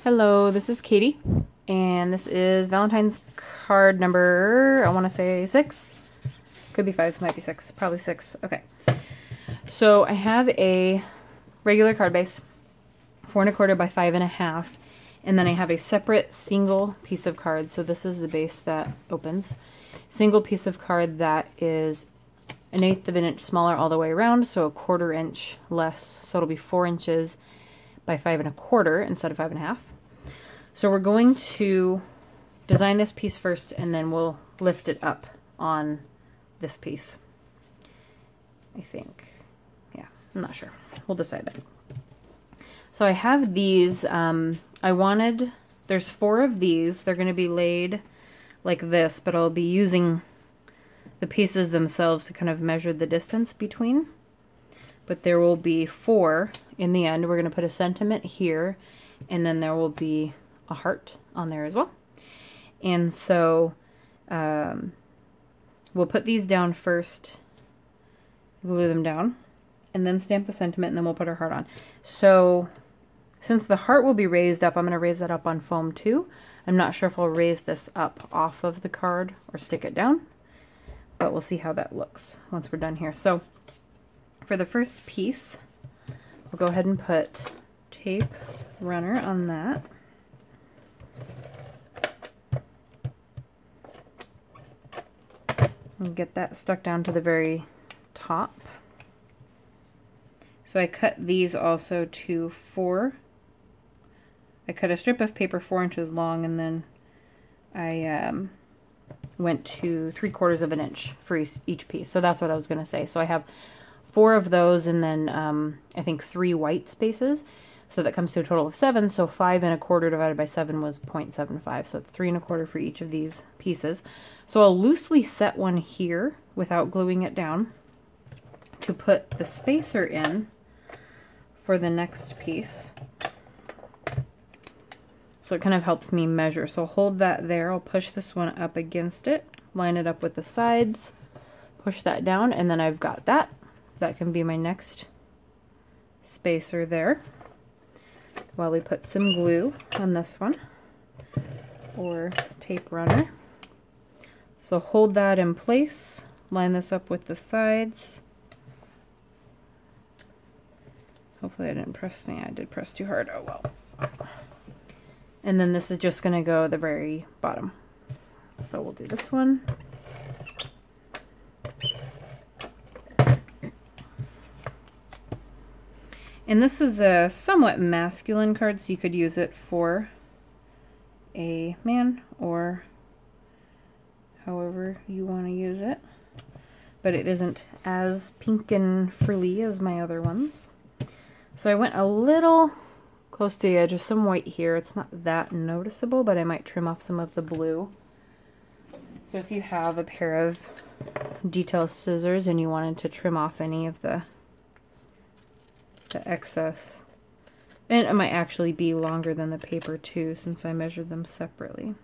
Hello, this is Katie, and this is Valentine's card number, I want to say 6. Could be 5, might be 6, probably 6. Okay. So I have a regular card base, 4 1/4 by 5 1/2, and then I have a separate single piece of card. So this is the base that opens. Single piece of card that is 1/8 of an inch smaller all the way around, so 1/4 inch less. So it'll be 4 inches by 5 1/4 instead of 5 1/2. So we're going to design this piece first, and then we'll lift it up on this piece. I think. Yeah, I'm not sure. We'll decide that. So I have these. There's 4 of these. They're going to be laid like this, but I'll be using the pieces themselves to kind of measure the distance between. But there will be 4 in the end. We're going to put a sentiment here, and then there will be a heart on there as well. And so we'll put these down first, glue them down, and then stamp the sentiment, and then we'll put our heart on. So since the heart will be raised up, I'm going to raise that up on foam too. I'm not sure if I'll raise this up off of the card or stick it down, but we'll see how that looks once we're done here. So for the first piece, we'll go ahead and put tape runner on that. And get that stuck down to the very top. So I cut these also to 4. I cut a strip of paper 4 inches long, and then I went to 3/4 of an inch for each piece. So that's what I was going to say. So I have 4 of those, and then I think 3 white spaces. So that comes to a total of 7. So 5 1/4 divided by 7 was 0.75. So it's 3 1/4 for each of these pieces. So I'll loosely set one here without gluing it down to put the spacer in for the next piece. So it kind of helps me measure. So hold that there. I'll push this one up against it, line it up with the sides, push that down, and then I've got that. That can be my next spacer there, while we put some glue on this one, or tape runner. So hold that in place, line this up with the sides. Hopefully I didn't press, I did press too hard, oh well. And then this is just going to go at the very bottom. So we'll do this one. And this is a somewhat masculine card, so you could use it for a man or however you want to use it. But it isn't as pink and frilly as my other ones. So I went a little close to the edge of some white here. It's not that noticeable, but I might trim off some of the blue. So if you have a pair of detail scissors and you wanted to trim off any of the excess, and it might actually be longer than the paper too, since I measured them separately.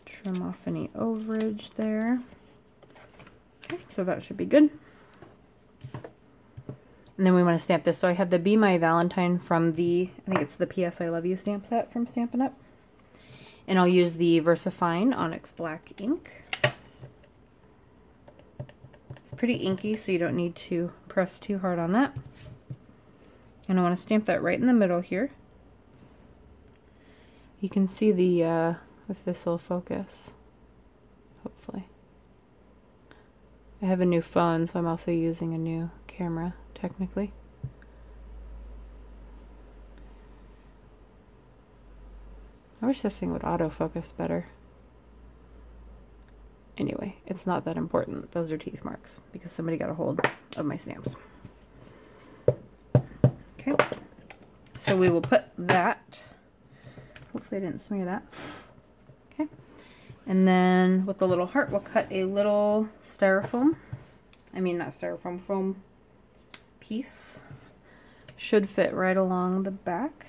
Trim off any overage there. Okay, so that should be good. And then we want to stamp this. So I have the Be My Valentine from the, I think it's the P.S. I Love You stamp set from Stampin' Up. And I'll use the VersaFine Onyx Black ink. It's pretty inky, so you don't need to press too hard on that. And I want to stamp that right in the middle here. You can see the, if this will focus, hopefully. I have a new phone, so I'm also using a new camera, technically. I wish this thing would autofocus better. Anyway, it's not that important. Those are teeth marks because somebody got a hold of my stamps. Okay, so we will put that. Hopefully I didn't smear that. Okay, and then with the little heart, we'll cut a little styrofoam. I mean, not styrofoam, foam piece. Should fit right along the back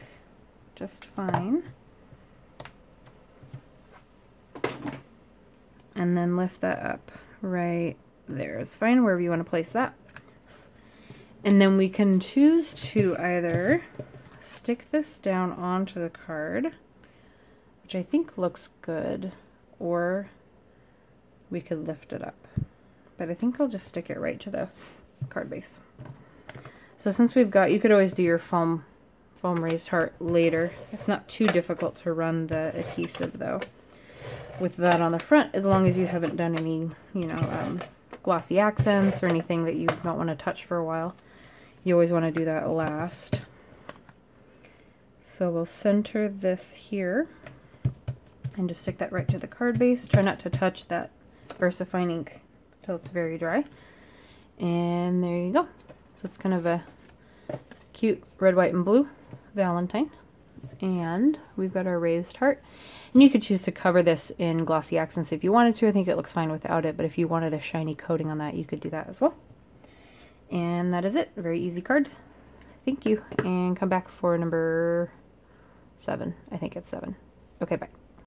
just fine. And then lift that up right there is fine, wherever you want to place that. And then we can choose to either stick this down onto the card, which I think looks good, or we could lift it up. But I think I'll just stick it right to the card base. So since we've got, you could always do your foam raised heart later. It's not too difficult to run the adhesive though with that on the front, as long as you haven't done any, you know, glossy accents or anything that you don't want to touch for a while. You always want to do that last. So we'll center this here and just stick that right to the card base. Try not to touch that VersaFine ink until it's very dry. And there you go. So it's kind of a cute red, white, and blue Valentine. And we've got our raised heart. And you could choose to cover this in glossy accents if you wanted to. I think it looks fine without it, but if you wanted a shiny coating on that, you could do that as well. And that is it. A very easy card. Thank you. And come back for number 7. I think it's 7. Okay, bye.